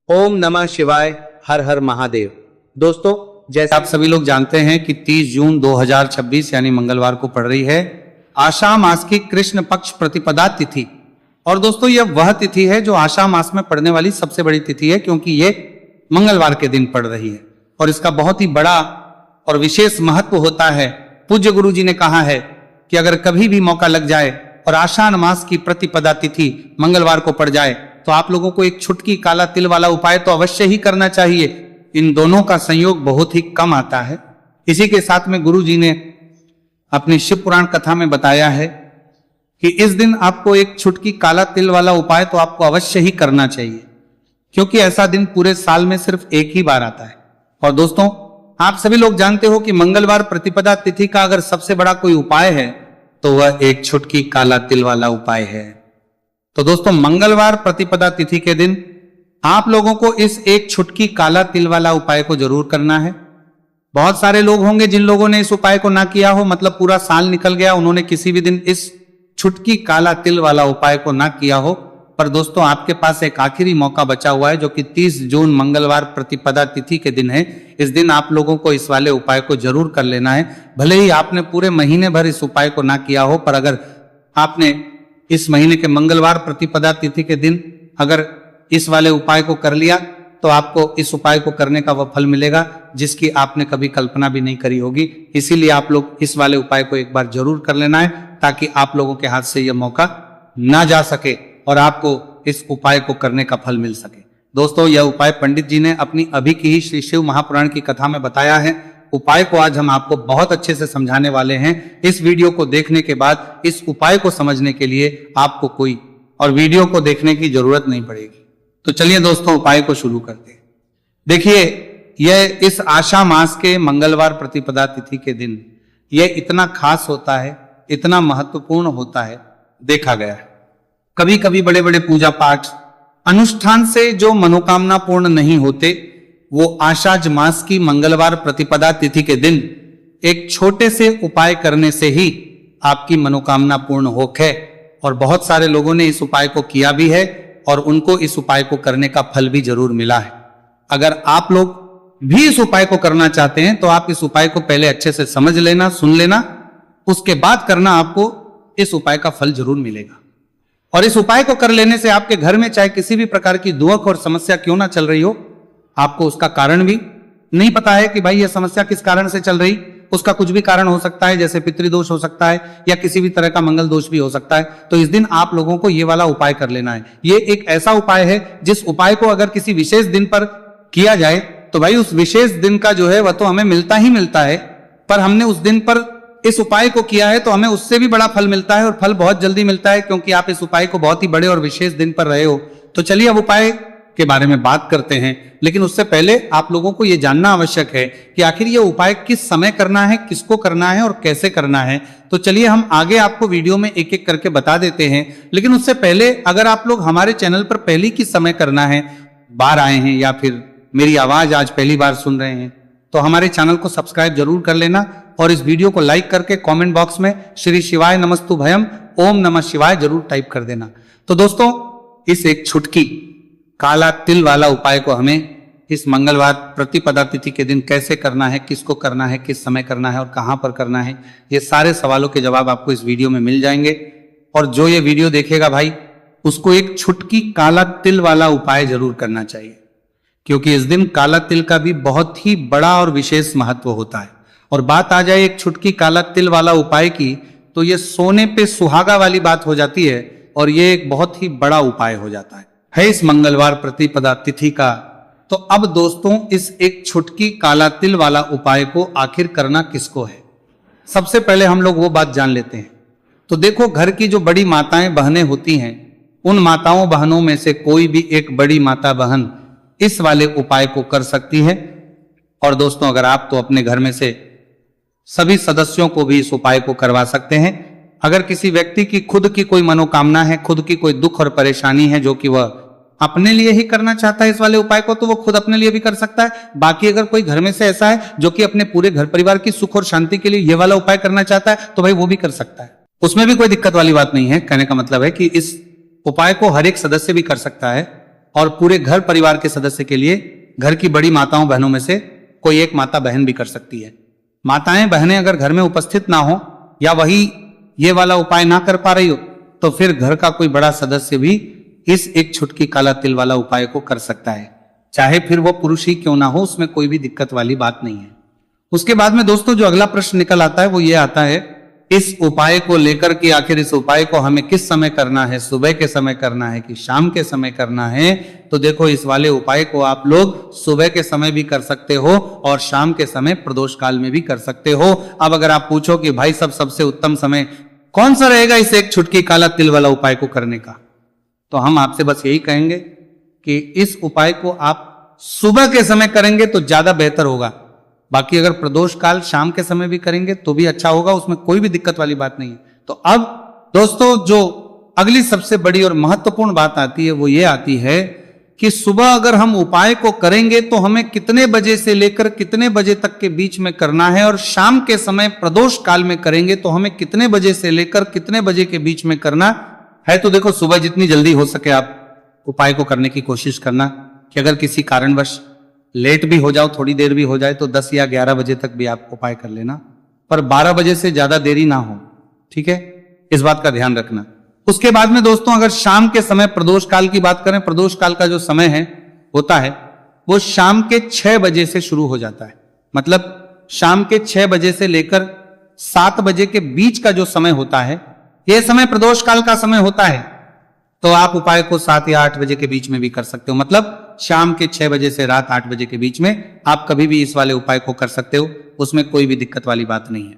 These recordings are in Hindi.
ओम नमः शिवाय। हर हर महादेव। दोस्तों, जैसे आप सभी लोग जानते हैं कि 30 जून 2026 यानी मंगलवार को पड़ रही है आषाढ़ मास की कृष्ण पक्ष प्रतिपदा तिथि। और दोस्तों, यह वह तिथि है जो आषाढ़ मास में पड़ने वाली सबसे बड़ी तिथि है, क्योंकि ये मंगलवार के दिन पड़ रही है और इसका बहुत ही बड़ा और विशेष महत्व होता है। पूज्य गुरु जी ने कहा है कि अगर कभी भी मौका लग जाए और आषाढ़ मास की प्रतिपदा तिथि मंगलवार को पड़ जाए तो आप लोगों को एक छुटकी काला तिल वाला उपाय तो अवश्य ही करना चाहिए। इन दोनों का संयोग बहुत ही कम आता है। इसी के साथ में गुरु जी ने अपनी शिव पुराण कथा में बताया है कि इस दिन आपको एक छुटकी काला तिल वाला उपाय तो आपको अवश्य ही करना चाहिए, क्योंकि ऐसा दिन पूरे साल में सिर्फ एक ही बार आता है। और दोस्तों, आप सभी लोग जानते हो कि मंगलवार प्रतिपदा तिथि का अगर सबसे बड़ा कोई उपाय है तो वह एक छुटकी काला तिल वाला उपाय है। तो दोस्तों, मंगलवार प्रतिपदा तिथि के दिन आप लोगों को इस एक छुटकी काला तिल वाला उपाय को जरूर करना है। बहुत सारे लोग होंगे जिन लोगों ने इस उपाय को ना किया हो, मतलब पूरा साल निकल गया, उन्होंने किसी भी दिन इस छुटकी काला तिल वाला उपाय को ना किया हो। पर दोस्तों, आपके पास एक आखिरी मौका बचा हुआ है जो कि 30 जून मंगलवार प्रतिपदा तिथि के दिन है। इस दिन आप लोगों को इस वाले उपाय को जरूर कर लेना है। भले ही आपने पूरे महीने भर इस उपाय को ना किया हो, पर अगर आपने इस महीने के मंगलवार प्रतिपदा तिथि के दिन अगर इस वाले उपाय को कर लिया तो आपको इस उपाय को करने का वह फल मिलेगा जिसकी आपने कभी कल्पना भी नहीं करी होगी। इसीलिए आप लोग इस वाले उपाय को एक बार जरूर कर लेना है, ताकि आप लोगों के हाथ से यह मौका ना जा सके और आपको इस उपाय को करने का फल मिल सके। दोस्तों, यह उपाय पंडित जी ने अपनी अभी की ही श्री शिव महापुराण की कथा में बताया है। उपाय को आज हम आपको बहुत अच्छे से समझाने वाले हैं। इस वीडियो को देखने के बाद इस उपाय को समझने के लिए आपको कोई और वीडियो को देखने की जरूरत नहीं पड़ेगी। तो चलिए दोस्तों, उपाय को शुरू करते हैं। देखिए, यह इस आषाढ़ मास के मंगलवार प्रतिपदा तिथि के दिन यह इतना खास होता है, इतना महत्वपूर्ण होता है, देखा गया है। कभी कभी बड़े बड़े पूजा पाठ अनुष्ठान से जो मनोकामना पूर्ण नहीं होते, वो आषाढ़ मास की मंगलवार प्रतिपदा तिथि के दिन एक छोटे से उपाय करने से ही आपकी मनोकामना पूर्ण होके। और बहुत सारे लोगों ने इस उपाय को किया भी है और उनको इस उपाय को करने का फल भी जरूर मिला है। अगर आप लोग भी इस उपाय को करना चाहते हैं तो आप इस उपाय को पहले अच्छे से समझ लेना, सुन लेना, उसके बाद करना, आपको इस उपाय का फल जरूर मिलेगा। और इस उपाय को कर लेने से आपके घर में चाहे किसी भी प्रकार की दुख और समस्या क्यों ना चल रही हो, आपको उसका कारण भी नहीं पता है कि भाई यह समस्या किस कारण से चल रही, उसका कुछ भी कारण हो सकता है, जैसे पितृदोष हो सकता है या किसी भी तरह का मंगल दोष भी हो सकता है। तो इस दिन आप लोगों को यह वाला उपाय कर लेना है। ये एक ऐसा उपाय है जिस उपाय को अगर किसी विशेष दिन पर किया जाए तो भाई उस विशेष दिन का जो है वह तो हमें मिलता ही मिलता है, पर हमने उस दिन पर इस उपाय को किया है तो हमें उससे भी बड़ा फल मिलता है और फल बहुत जल्दी मिलता है, क्योंकि आप इस उपाय को बहुत ही बड़े और विशेष दिन पर रहे हो। तो चलिए अब उपाय के बारे में बात करते हैं, लेकिन उससे पहले आप लोगों को यह जानना आवश्यक है कि आखिर यह उपाय किस समय करना है, किसको करना है और कैसे करना है। तो चलिए हम आगे आपको वीडियो में एक एक करके बता देते हैं। लेकिन उससे पहले अगर आप लोग हमारे चैनल पर पहली किस समय करना है, बार आए हैं या फिर मेरी आवाज आज पहली बार सुन रहे हैं, तो हमारे चैनल को सब्सक्राइब जरूर कर लेना और इस वीडियो को लाइक करके कमेंट बॉक्स में श्री शिवाय नमस्तु भयम ओम नमः शिवाय जरूर टाइप कर देना। तो दोस्तों, इस एक छुटकी काला तिल वाला उपाय को हमें इस मंगलवार प्रतिपदा तिथि के दिन कैसे करना है, किसको करना है, किस समय करना है और कहां पर करना है, ये सारे सवालों के जवाब आपको इस वीडियो में मिल जाएंगे। और जो ये वीडियो देखेगा भाई, उसको एक छुटकी काला तिल वाला उपाय जरूर करना चाहिए, क्योंकि इस दिन काला तिल का भी बहुत ही बड़ा और विशेष महत्व होता है। और बात आ जाए एक छुटकी काला तिल वाला उपाय की, तो ये सोने पे सुहागा वाली बात हो जाती है और ये एक बहुत ही बड़ा उपाय हो जाता है इस मंगलवार प्रतिपदा तिथि का। तो अब दोस्तों, इस एक छुटकी काला तिल वाला उपाय को आखिर करना किसको है, सबसे पहले हम लोग वो बात जान लेते हैं। तो देखो, घर की जो बड़ी माताएं बहनें होती हैं, उन माताओं बहनों में से कोई भी एक बड़ी माता बहन इस वाले उपाय को कर सकती है। और दोस्तों, अगर आप तो अपने घर में से सभी सदस्यों को भी इस उपाय को करवा सकते हैं। अगर किसी व्यक्ति की खुद की कोई मनोकामना है, खुद की कोई दुख और परेशानी है जो कि वह अपने लिए ही करना चाहता है इस वाले उपाय को, तो वो खुद अपने लिए भी कर सकता है। बाकी अगर कोई घर में से ऐसा है जो कि अपने पूरे घर परिवार की सुख और शांति के लिए ये वाला उपाय करना चाहता है, तो भाई वो भी कर सकता है, उसमें भी कोई दिक्कत वाली बात नहीं है। कहने का मतलब है कि इस उपाय को हर एक सदस्य भी कर सकता है और पूरे घर परिवार के सदस्य के लिए घर की बड़ी माताओं बहनों में से कोई एक माता बहन भी कर सकती है। माताएं बहनें अगर घर में उपस्थित ना हो या वही ये वाला उपाय ना कर पा रही हो तो फिर घर का कोई बड़ा सदस्य भी इस एक छुटकी काला तिल वाला उपाय को कर सकता है, चाहे फिर वो पुरुष ही क्यों ना हो, उसमें कोई भी दिक्कत वाली बात नहीं है। उसके बाद में दोस्तों जो अगला प्रश्न निकल आता है वो ये आता है, इस उपाय को लेकर कि आखिर इस उपाय को हमें किस समय करना है, सुबह के समय करना है कि शाम के समय करना है। तो देखो इस वाले उपाय को आप लोग सुबह के समय भी कर सकते हो और शाम के समय प्रदोष काल में भी कर सकते हो। अब अगर आप पूछो कि भाई सबसे उत्तम समय कौन सा रहेगा इस एक छुटकी काला तिल वाला उपाय को करने का, तो हम आपसे बस यही कहेंगे कि इस उपाय को आप सुबह के समय करेंगे तो ज्यादा बेहतर होगा। बाकी अगर प्रदोष काल शाम के समय भी करेंगे तो भी अच्छा होगा, उसमें कोई भी दिक्कत वाली बात नहीं है। तो अब दोस्तों जो अगली सबसे बड़ी और महत्वपूर्ण बात आती है वो ये आती है कि सुबह अगर हम उपाय को करेंगे तो हमें कितने बजे से लेकर कितने बजे तक के बीच में करना है, और शाम के समय प्रदोष काल में करेंगे तो हमें कितने बजे से लेकर कितने बजे के बीच में करना है। तो देखो सुबह जितनी जल्दी हो सके आप उपाय को करने की कोशिश करना, कि अगर किसी कारणवश लेट भी हो जाओ, थोड़ी देर भी हो जाए तो 10 या 11 बजे तक भी आप उपाय कर लेना, पर 12 बजे से ज्यादा देरी ना हो, ठीक है, इस बात का ध्यान रखना। उसके बाद में दोस्तों अगर शाम के समय प्रदोष काल की बात करें, प्रदोष काल का जो समय है होता है वो शाम के 6 बजे से शुरू हो जाता है। मतलब शाम के 6 बजे से लेकर 7 बजे के बीच का जो समय होता है यह समय प्रदोष काल का समय होता है। तो आप उपाय को 7 या 8 बजे के बीच में भी कर सकते हो। मतलब शाम के 6 बजे से रात 8 बजे के बीच में आप कभी भी इस वाले उपाय को कर सकते हो, उसमें कोई भी दिक्कत वाली बात नहीं है।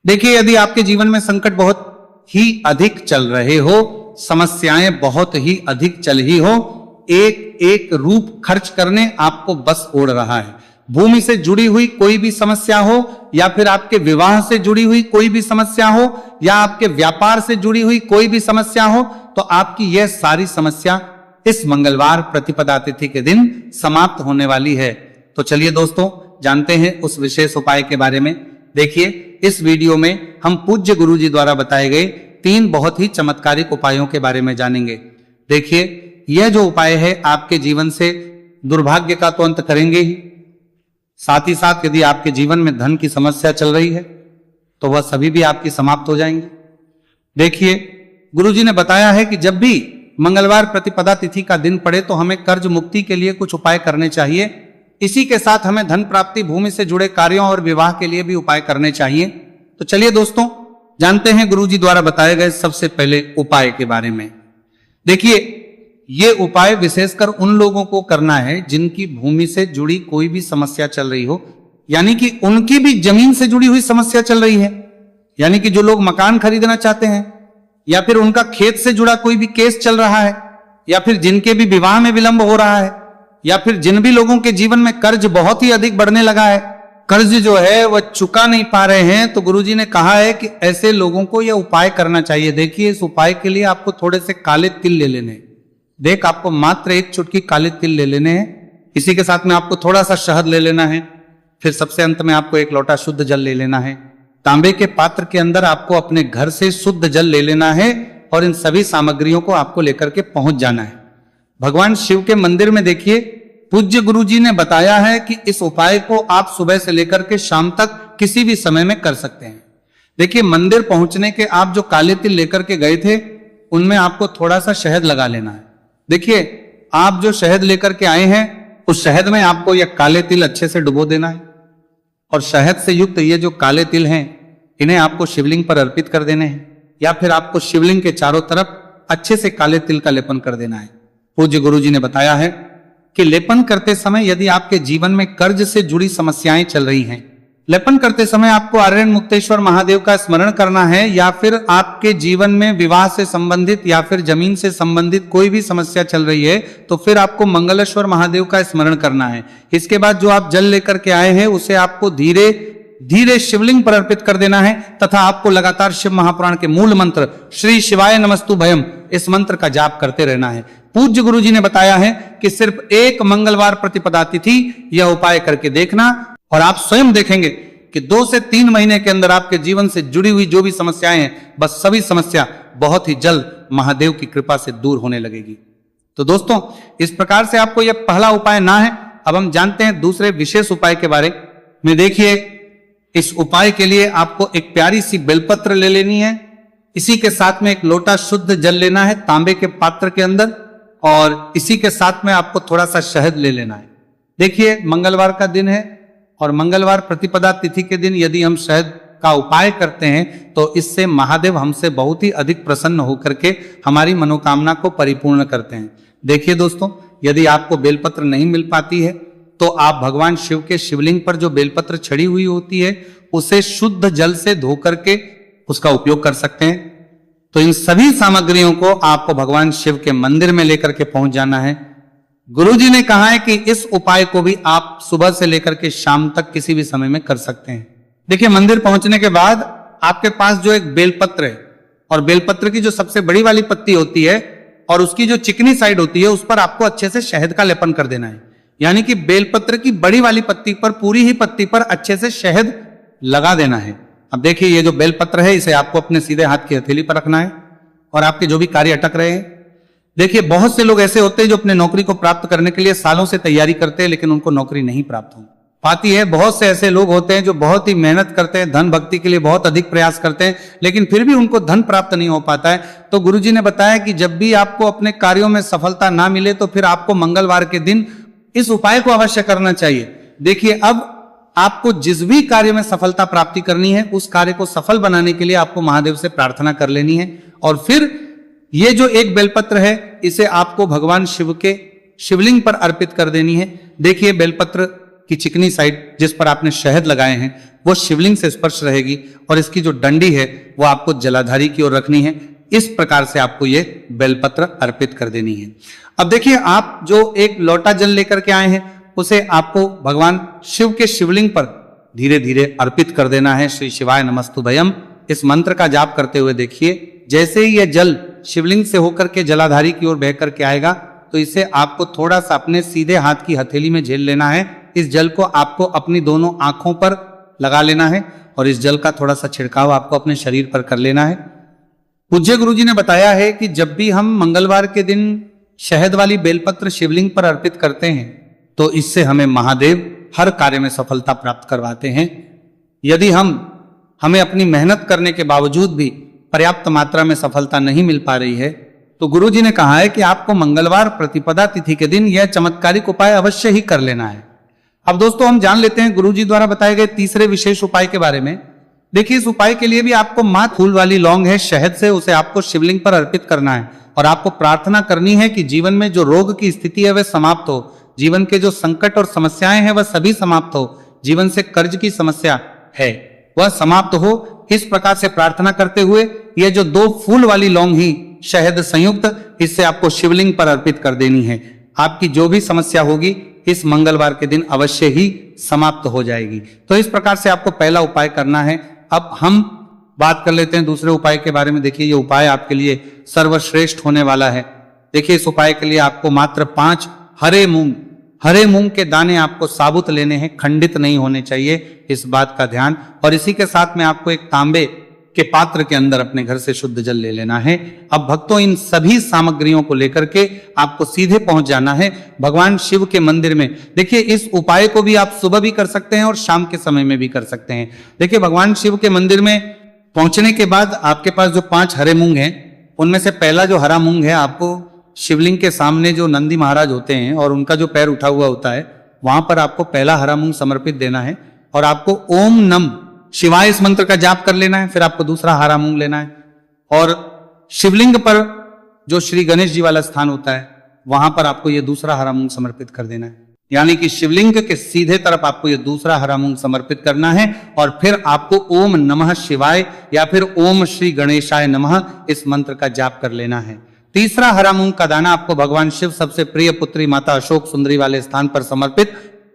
देखिए यदि आपके जीवन में संकट बहुत ही अधिक चल रहे हो, समस्याएं बहुत ही अधिक चल ही हो, एक एक रूप खर्च करने आपको बस ओढ़ रहा है, भूमि से जुड़ी हुई कोई भी समस्या हो या फिर आपके विवाह से जुड़ी हुई कोई भी समस्या हो या आपके व्यापार से जुड़ी हुई कोई भी समस्या हो, तो आपकी यह सारी समस्या इस मंगलवार प्रतिपदा तिथि के दिन समाप्त होने वाली है। तो चलिए दोस्तों जानते हैं उस विशेष उपाय के बारे में। देखिए इस वीडियो में हम पूज्य गुरु जी द्वारा बताए गए 3 बहुत ही चमत्कारिक उपायों के बारे में जानेंगे। देखिए यह जो उपाय है आपके जीवन से दुर्भाग्य का तो अंत करेंगे ही, साथ ही साथ यदि आपके जीवन में धन की समस्या चल रही है तो वह सभी भी आपकी समाप्त हो जाएंगे। देखिए गुरुजी ने बताया है कि जब भी मंगलवार प्रतिपदा तिथि का दिन पड़े तो हमें कर्ज मुक्ति के लिए कुछ उपाय करने चाहिए। इसी के साथ हमें धन प्राप्ति, भूमि से जुड़े कार्यों और विवाह के लिए भी उपाय करने चाहिए। तो चलिए दोस्तों जानते हैं गुरुजी द्वारा बताए गए सबसे पहले उपाय के बारे में। देखिए ये उपाय विशेषकर उन लोगों को करना है जिनकी भूमि से जुड़ी कोई भी समस्या चल रही हो, यानी कि उनकी भी जमीन से जुड़ी हुई समस्या चल रही है, यानी कि जो लोग मकान खरीदना चाहते हैं या फिर उनका खेत से जुड़ा कोई भी केस चल रहा है या फिर जिनके भी विवाह में विलंब हो रहा है या फिर जिन भी लोगों के जीवन में कर्ज बहुत ही अधिक बढ़ने लगा है, कर्ज जो है वह चुका नहीं पा रहे हैं, तो गुरुजी ने कहा है कि ऐसे लोगों को यह उपाय करना चाहिए। देखिए इस उपाय के लिए आपको थोड़े से काले तिल ले लेने, देख आपको मात्र एक चुटकी काले तिल ले लेने हैं। इसी के साथ में आपको थोड़ा सा शहद ले लेना है, फिर सबसे अंत में आपको 1 लोटा शुद्ध जल ले लेना है। तांबे के पात्र के अंदर आपको अपने घर से शुद्ध जल ले लेना है और इन सभी सामग्रियों को आपको लेकर के पहुंच जाना है। भगवान शिव के मंदिर में देखिए पूज्य गुरुजी ने बताया है कि इस उपाय को आप सुबह से लेकर के शाम तक किसी भी समय में कर सकते हैं। देखिए मंदिर पहुंचने के आप जो काले तिल लेकर के गए थे उनमें आपको थोड़ा सा शहद लगा लेना है। देखिए आप जो शहद लेकर के आए हैं उस शहद में आपको यह काले तिल अच्छे से डुबो देना है और शहद से युक्त ये जो काले तिल हैं इन्हें आपको शिवलिंग पर अर्पित कर देने हैं या फिर आपको शिवलिंग के चारों तरफ अच्छे से काले तिल का लेपन कर देना है। पूज्य गुरुजी ने बताया है कि लेपन करते समय यदि आपके जीवन में कर्ज से जुड़ी समस्याएं चल रही हैं, लेपन करते समय आपको आर्यन मुक्तेश्वर महादेव का स्मरण करना है या फिर आपके जीवन में विवाह से संबंधित या फिर जमीन से संबंधित कोई भी समस्या चल रही है तो फिर आपको मंगलेश्वर महादेव का स्मरण करना है। इसके बाद जो आप जल लेकर के आए हैं उसे आपको धीरे धीरे शिवलिंग पर अर्पित कर देना है तथा आपको लगातार शिव महापुराण के मूल मंत्र श्री शिवाय नमस्तु भयम इस मंत्र का जाप करते रहना है। पूज्य गुरुजी ने बताया है कि सिर्फ एक मंगलवार प्रतिपदा तिथि यह उपाय करके देखना और आप स्वयं देखेंगे कि 2 से 3 महीने के अंदर आपके जीवन से जुड़ी हुई जो भी समस्याएं हैं बस सभी समस्या बहुत ही जल्द महादेव की कृपा से दूर होने लगेगी। तो दोस्तों, इस प्रकार से आपको यह पहला उपाय ना है। अब हम जानते हैं दूसरे विशेष उपाय के बारे में। देखिए, इस उपाय के लिए आपको एक प्यारी सी बेलपत्र ले लेनी है। इसी के साथ में एक लोटा शुद्ध जल लेना है तांबे के पात्र के अंदर, और इसी के साथ में आपको थोड़ा सा शहद ले लेना है। देखिए, मंगलवार का दिन है और मंगलवार प्रतिपदा तिथि के दिन यदि हम शहद का उपाय करते हैं तो इससे महादेव हमसे बहुत ही अधिक प्रसन्न होकर के हमारी मनोकामना को परिपूर्ण करते हैं। देखिए दोस्तों, यदि आपको बेलपत्र नहीं मिल पाती है तो आप भगवान शिव के शिवलिंग पर जो बेलपत्र छड़ी हुई होती है उसे शुद्ध जल से धो करके उसका उपयोग कर सकते हैं। तो इन सभी सामग्रियों को आपको भगवान शिव के मंदिर में लेकर के पहुंच जाना है। गुरुजी ने कहा है कि इस उपाय को भी आप सुबह से लेकर के शाम तक किसी भी समय में कर सकते हैं। देखिए, मंदिर पहुंचने के बाद आपके पास जो एक बेलपत्र है, और बेलपत्र की जो सबसे बड़ी वाली पत्ती होती है और उसकी जो चिकनी साइड होती है उस पर आपको अच्छे से शहद का लेपन कर देना है। यानी कि बेलपत्र की बड़ी वाली पत्ती पर, पूरी ही पत्ती पर अच्छे से शहद लगा देना है। अब देखिए, ये जो बेलपत्र है इसे आपको अपने सीधे हाथ की हथेली पर रखना है और आपके जो भी कार्य अटक रहे हैं। देखिए, बहुत से लोग ऐसे होते हैं जो अपने नौकरी को प्राप्त करने के लिए सालों से तैयारी करते हैं लेकिन उनको नौकरी नहीं प्राप्त हो पाती है। बहुत से ऐसे लोग होते हैं जो बहुत ही मेहनत करते हैं, धन भक्ति के लिए बहुत अधिक प्रयास करते हैं, लेकिन फिर भी उनको धन प्राप्त नहीं हो पाता है। तो गुरुजी ने बताया कि जब भी आपको अपने कार्यों में सफलता ना मिले तो फिर आपको मंगलवार के दिन इस उपाय को अवश्य करना चाहिए। देखिए, अब आपको जिस भी कार्य में सफलता प्राप्ति करनी है उस कार्य को सफल बनाने के लिए आपको महादेव से प्रार्थना कर लेनी है, और फिर ये जो एक बेलपत्र है इसे आपको भगवान शिव के शिवलिंग पर अर्पित कर देनी है। देखिए, बेलपत्र की चिकनी साइड जिस पर आपने शहद लगाए हैं वो शिवलिंग से स्पर्श रहेगी और इसकी जो डंडी है वो आपको जलाधारी की ओर रखनी है। इस प्रकार से आपको ये बेलपत्र अर्पित कर देनी है। अब देखिए, आप जो एक लोटा जल लेकर के आए हैं उसे आपको भगवान शिव के शिवलिंग पर धीरे धीरे अर्पित कर देना है। श्री शिवाय नमस्तुभयम इस मंत्र का जाप करते हुए देखिए, जैसे ही यह जल शिवलिंग से होकर के जलाधारी की ओर बह करके आएगा तो इसे आपको थोड़ा सा अपने सीधे हाथ की हथेली में झेल लेना है। इस जल को आपको अपनी दोनों आंखों पर लगा लेना है और इस जल का थोड़ा सा छिड़काव आपको अपने शरीर पर कर लेना है। पूज्य गुरुजी ने बताया है कि जब भी हम मंगलवार के दिन शहद वाली बेलपत्र शिवलिंग पर अर्पित करते हैं तो इससे हमें महादेव हर कार्य में सफलता प्राप्त करवाते हैं। यदि हमें अपनी मेहनत करने के बावजूद भी पर्याप्त मात्रा में सफलता नहीं मिल पा रही है तो गुरुजी ने कहा है कि आपको मंगलवार प्रतिपदा तिथि के दिन यह चमत्कारिक उपाय अवश्य ही कर लेना है। अब दोस्तों, हम जान लेते हैं गुरुजी द्वारा बताए गए तीसरे विशेष उपाय के बारे में। देखिए, इस उपाय के लिए भी आपको मात्र फूल वाली लौंग है शहद से, उसे आपको शिवलिंग पर अर्पित करना है और आपको प्रार्थना करनी है कि जीवन में जो रोग की स्थिति है वह समाप्त हो, जीवन के जो संकट और समस्याएं हैं वह सभी समाप्त हो, जीवन से कर्ज की समस्या है वह समाप्त हो। इस प्रकार से प्रार्थना करते हुए यह जो 2 फूल वाली लौंग ही शहद संयुक्त इससे आपको शिवलिंग पर अर्पित कर देनी है। आपकी जो भी समस्या होगी इस मंगलवार के दिन अवश्य ही समाप्त हो जाएगी। तो इस प्रकार से आपको पहला उपाय करना है। अब हम बात कर लेते हैं दूसरे उपाय के बारे में। देखिए, ये उपाय आपके लिए सर्वश्रेष्ठ होने वाला है। देखिए, इस उपाय के लिए आपको मात्र 5 हरे मूंग के दाने आपको साबुत लेने हैं, खंडित नहीं होने चाहिए, इस बात का ध्यान। और इसी के साथ में आपको एक तांबे के पात्र के अंदर अपने घर से शुद्ध जल ले लेना है। अब भक्तों, इन सभी सामग्रियों को लेकर के आपको सीधे पहुंच जाना है भगवान शिव के मंदिर में। देखिए, इस उपाय को भी आप सुबह भी कर सकते हैं और शाम के समय में भी कर सकते हैं। देखिए, भगवान शिव के मंदिर में पहुंचने के बाद आपके पास जो 5 हरे मूंग हैं उनमें से पहला जो हरा मूंग है आपको शिवलिंग के सामने जो नंदी महाराज होते हैं और उनका जो पैर उठा हुआ होता है वहां पर आपको पहला हरा मूंग समर्पित देना है और आपको ओम नम शिवाय इस मंत्र का जाप कर लेना है। फिर आपको दूसरा हरा मूंग लेना है और शिवलिंग पर जो श्री गणेश जी वाला स्थान होता है वहां पर आपको ये दूसरा हरा मूंग समर्पित कर देना है। यानी कि शिवलिंग के सीधे तरफ आपको ये दूसरा हरा मूंग समर्पित करना है और फिर आपको ओम नमः शिवाय या फिर ओम श्री गणेशाय नमः इस मंत्र का जाप कर लेना है। तीसरा हरा मूंग का दाना आपको भगवान शिव सबसे प्रिय पुत्री माता अशोक सुंदरी वाले स्थान पर समर्पित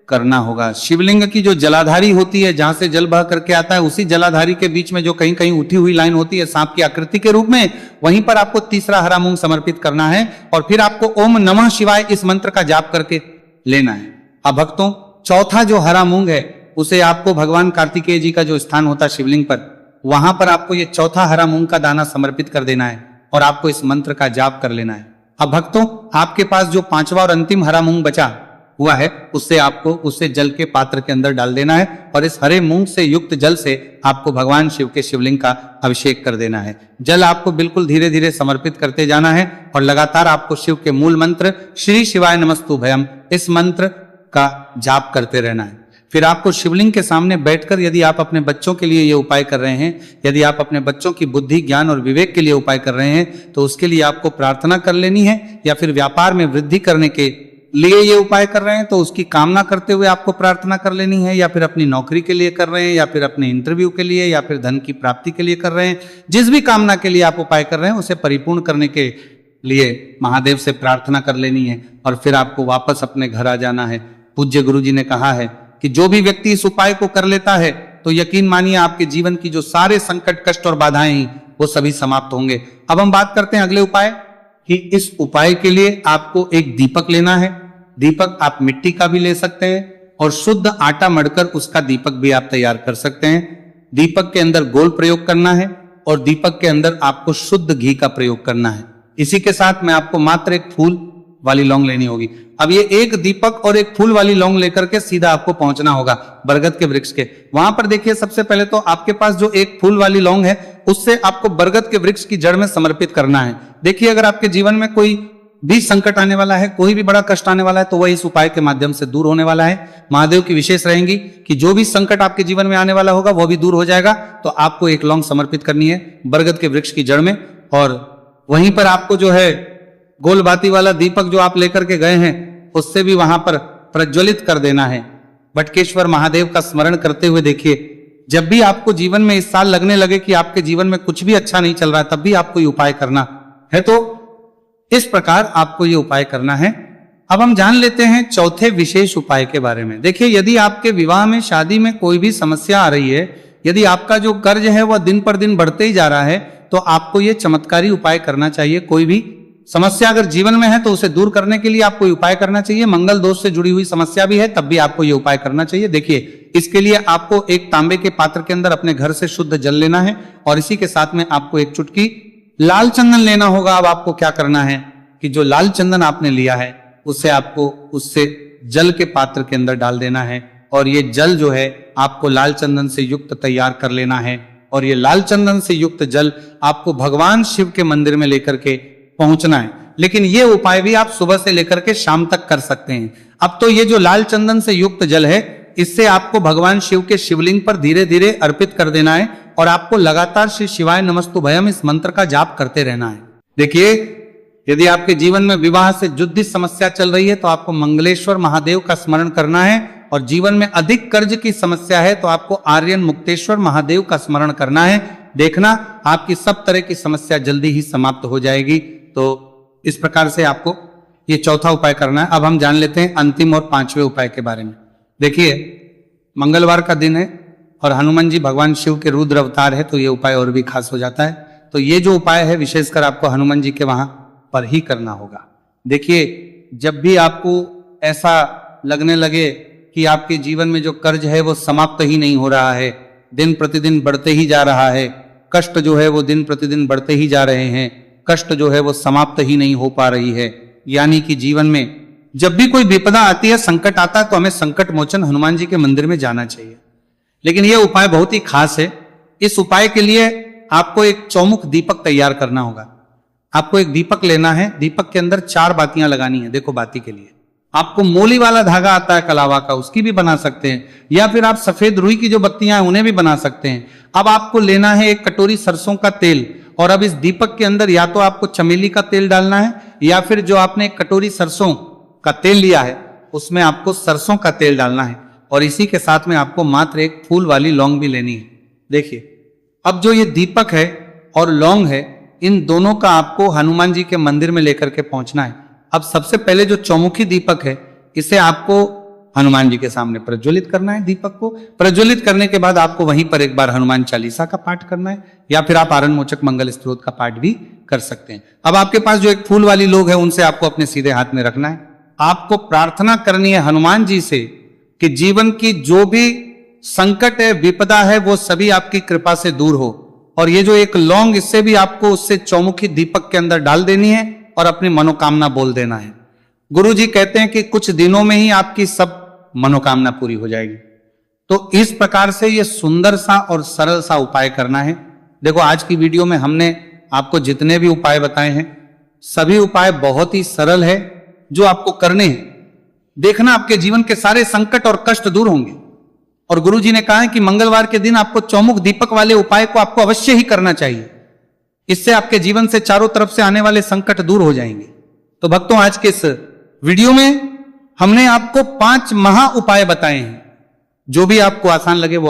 करना होगा। शिवलिंग की जो जलाधारी होती है जहां से जल बह करके आता है उसी जलाधारी के बीच में जो कहीं कहीं उठी हुई लाइन होती है सांप की आकृति के रूप में, वहीं पर आपको तीसरा हरा मूंग समर्पित करना है और फिर आपको ओम नमः शिवाय इस मंत्र का जाप करके लेना है। अब भक्तों, चौथा जो हरा मूंग है उसे आपको भगवान कार्तिकेय जी का जो स्थान होता है शिवलिंग पर, वहां पर आपको ये चौथा हरा मूंग का दाना समर्पित कर देना है और आपको इस मंत्र का जाप कर लेना है। अब भक्तों, आपके पास जो पांचवा और अंतिम हरा मूंग बचा हुआ है, उससे आपको उसे जल के पात्र के अंदर डाल देना है और इस हरे मूंग से युक्त जल से आपको भगवान शिव के शिवलिंग का अभिषेक कर देना है। जल आपको बिल्कुल धीरे धीरे समर्पित करते जाना है और लगातार आपको शिव के मूल मंत्र श्री शिवाय नमस्तुभयम, इस मंत्र का जाप करते रहना है। फिर आपको शिवलिंग के सामने बैठकर, यदि आप अपने बच्चों के लिए ये उपाय कर रहे हैं, यदि आप अपने बच्चों की बुद्धि, ज्ञान और विवेक के लिए उपाय कर रहे हैं, तो उसके लिए आपको प्रार्थना कर लेनी है, या फिर व्यापार में वृद्धि करने के लिए ये उपाय कर रहे हैं तो उसकी कामना करते हुए आपको प्रार्थना कर लेनी है, या फिर अपनी नौकरी के लिए कर रहे हैं, या फिर अपने इंटरव्यू के लिए, या फिर धन की प्राप्ति के लिए कर रहे हैं। जिस भी कामना के लिए आप उपाय कर रहे हैं उसे परिपूर्ण करने के लिए महादेव से प्रार्थना कर लेनी है और फिर आपको वापस अपने घर आ जाना है। पूज्य गुरु जी ने कहा है कि जो भी व्यक्ति इस उपाय को कर लेता है तो यकीन मानिए आपके जीवन की जो सारे संकट, कष्ट और बाधाएं हैं वो सभी समाप्त होंगे। अब हम बात करते हैं अगले उपाय कि इस उपाय के लिए आपको एक दीपक लेना है। दीपक आप मिट्टी का भी ले सकते हैं और शुद्ध आटा मढ़कर उसका दीपक भी आप तैयार कर सकते हैं। दीपक के अंदर गोल प्रयोग करना है और दीपक के अंदर आपको शुद्ध घी का प्रयोग करना है। इसी के साथ में आपको मात्र एक फूल वाली लौंग लेनी होगी। अब ये एक दीपक और एक फूल वाली लौंग लेकर के सीधा आपको पहुंचना होगा बरगद के वृक्ष के। वहां पर देखिए, सबसे पहले तो आपके पास जो एक फूल वाली लौंग है उससे आपको बरगद के वृक्ष की जड़ में समर्पित करना है। देखिए, अगर आपके जीवन में कोई भी संकट आने वाला है, कोई भी बड़ा कष्ट आने वाला है, तो वह इस उपाय के माध्यम से दूर होने वाला है। महादेव की विशेष रहेंगी कि जो भी संकट आपके जीवन में आने वाला होगा वह भी दूर हो जाएगा। तो आपको एक लौंग समर्पित करनी है बरगद के वृक्ष की जड़ में, और वहीं पर आपको जो है गोल बाती वाला दीपक जो आप लेकर के गए हैं उससे भी वहां पर प्रज्वलित कर देना है। बटकेश्वर महादेव का स्मरण करते हुए देखिए, जब भी आपको जीवन में इस साल लगने लगे कि आपके जीवन में कुछ भी अच्छा नहीं चल रहा है, तब भी आपको ये उपाय करना है। तो इस प्रकार आपको ये उपाय करना है। अब हम जान लेते हैं चौथे विशेष उपाय के बारे में। देखिए, यदि आपके विवाह में, शादी में कोई भी समस्या आ रही है, यदि आपका जो कर्ज है वह दिन पर दिन बढ़ते ही जा रहा है, तो आपको ये चमत्कारी उपाय करना चाहिए। कोई भी समस्या अगर जीवन में है तो उसे दूर करने के लिए आपको उपाय करना चाहिए। मंगल दोष से जुड़ी हुई समस्या भी है तब भी आपको ये उपाय करना चाहिए। देखिए, इसके लिए आपको एक तांबे के पात्र के अंदर अपने घर से शुद्ध जल लेना है और इसी के साथ में आपको एक चुटकी लाल चंदन लेना होगा। अब आपको क्या करना है कि जो लाल चंदन आपने लिया है उससे आपको उससे जल के पात्र के अंदर डाल देना है और ये जल जो है आपको लाल चंदन से युक्त तैयार कर लेना है और ये लाल चंदन से युक्त जल आपको भगवान शिव के मंदिर में लेकर के पहुंचना है। लेकिन ये उपाय भी आप सुबह से लेकर के शाम तक कर सकते हैं। अब तो ये जो लाल चंदन से युक्त जल है, इससे आपको भगवान शिव के शिवलिंग पर धीरे धीरे अर्पित कर देना है और आपको लगातार श्री शिवाय नमस्तुभयम इस मंत्र का जाप करते रहना है। देखिए, यदि आपके जीवन में विवाह से जुड़ी समस्या चल रही है तो आपको मंगलेश्वर महादेव का स्मरण करना है और जीवन में अधिक कर्ज की समस्या है तो आपको आर्यन मुक्तेश्वर महादेव का स्मरण करना है। देखना, आपकी सब तरह की समस्या जल्दी ही समाप्त हो जाएगी। तो इस प्रकार से आपको ये चौथा उपाय करना है। अब हम जान लेते हैं अंतिम और पांचवें उपाय के बारे में। देखिए, मंगलवार का दिन है और हनुमान जी भगवान शिव के रुद्र अवतार है, तो ये उपाय और भी खास हो जाता है। तो ये जो उपाय है विशेषकर आपको हनुमान जी के वहां पर ही करना होगा। देखिए, जब भी आपको ऐसा लगने लगे कि आपके जीवन में जो कर्ज है वो समाप्त ही नहीं हो रहा है, दिन प्रतिदिन बढ़ते ही जा रहा है, कष्ट जो है वो दिन प्रतिदिन बढ़ते ही जा रहे हैं, कष्ट जो है वो समाप्त ही नहीं हो पा रही है, यानी कि जीवन में जब भी कोई विपदा आती है, संकट आता है, तो हमें संकट मोचन हनुमान जी के मंदिर में जाना चाहिए। लेकिन यह उपाय बहुत ही खास है। इस उपाय के लिए आपको एक चौमुख दीपक तैयार करना होगा। आपको एक दीपक लेना है, दीपक के अंदर 4 बातियां लगानी है। देखो, बाती के लिए आपको मोली वाला धागा आता है कलावा का, उसकी भी बना सकते हैं, या फिर आप सफेद रुई की जो बत्तियां हैं उन्हें भी बना सकते हैं। अब आपको लेना है एक कटोरी सरसों का तेल और अब इस दीपक के अंदर या तो आपको चमेली का तेल डालना है या फिर जो आपने एक कटोरी सरसों का तेल लिया है उसमें आपको सरसों का तेल डालना है और इसी के साथ में आपको मात्र एक फूल वाली लौंग भी लेनी है। देखिए, अब जो ये दीपक है और लौंग है, इन दोनों का आपको हनुमान जी के मंदिर में लेकर के पहुंचना है। अब सबसे पहले जो चौमुखी दीपक है, इसे आपको हनुमान जी के सामने प्रज्वलित करना है। दीपक को प्रज्वलित करने के बाद आपको वहीं पर एक बार हनुमान चालीसा का पाठ करना है या फिर आप आरण मोचक मंगल स्तोत्र का पाठ भी कर सकते हैं। अब आपके पास जो एक फूल वाली लोग है, उनसे आपको अपने सीधे हाथ में रखना है। आपको प्रार्थना करनी है हनुमान जी से कि जीवन की जो भी संकट है, विपदा है, वो सभी आपकी कृपा से दूर हो। और ये जो एक लौंग, इससे भी आपको उससे चौमुखी दीपक के अंदर डाल देनी है और अपनी मनोकामना बोल देना है। गुरु जी कहते हैं कि कुछ दिनों में ही आपकी सब मनोकामना पूरी हो जाएगी। तो इस प्रकार से ये सुंदर सा और सरल सा उपाय करना है। देखो, आज की वीडियो में हमने आपको जितने भी उपाय बताए हैं, सभी उपाय बहुत ही सरल है जो आपको करने हैं। देखना, आपके जीवन के सारे संकट और कष्ट दूर होंगे। और गुरु जी ने कहा है कि मंगलवार के दिन आपको चौमुख दीपक वाले उपाय को आपको अवश्य ही करना चाहिए। इससे आपके जीवन से चारों तरफ से आने वाले संकट दूर हो जाएंगे। तो भक्तों, आज के इस वीडियो में हमने आपको 5 महा उपाय बताए हैं। जो भी आपको आसान लगे वो